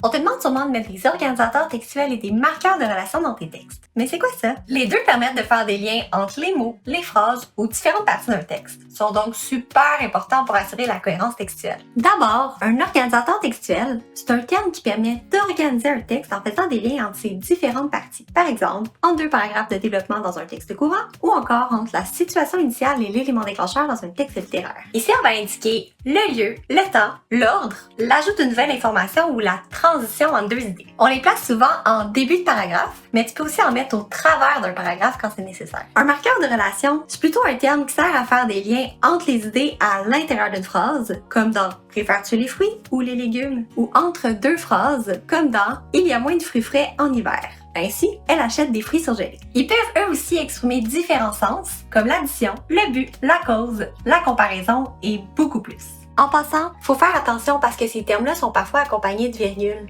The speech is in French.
On te demande sûrement de mettre des organisateurs textuels et des marqueurs de relations dans tes textes. Mais c'est quoi ça? Les deux permettent de faire des liens entre les mots, les phrases ou différentes parties d'un texte. Ils sont donc super importants pour assurer la cohérence textuelle. D'abord, un organisateur textuel, c'est un terme qui permet d'organiser un texte en faisant des liens entre ses différentes parties. Par exemple, entre deux paragraphes de développement dans un texte courant ou encore entre la situation initiale et l'élément déclencheur dans un texte littéraire. Ici, on va indiquer le lieu, le temps, l'ordre, l'ajout d'une nouvelle information ou la transition entre deux idées. On les place souvent en début de paragraphe, mais tu peux aussi en mettre au travers d'un paragraphe quand c'est nécessaire. Un marqueur de relation, c'est plutôt un terme qui sert à faire des liens entre les idées à l'intérieur d'une phrase, comme dans « Préfères-tu les fruits ou les légumes ?» ou entre deux phrases, comme dans « Il y a moins de fruits frais en hiver ». Ainsi, elle achète des fruits surgelés. Ils peuvent eux aussi exprimer différents sens, comme l'addition, le but, la cause, la comparaison et beaucoup plus. En passant, faut faire attention parce que ces termes-là sont parfois accompagnés de virgules.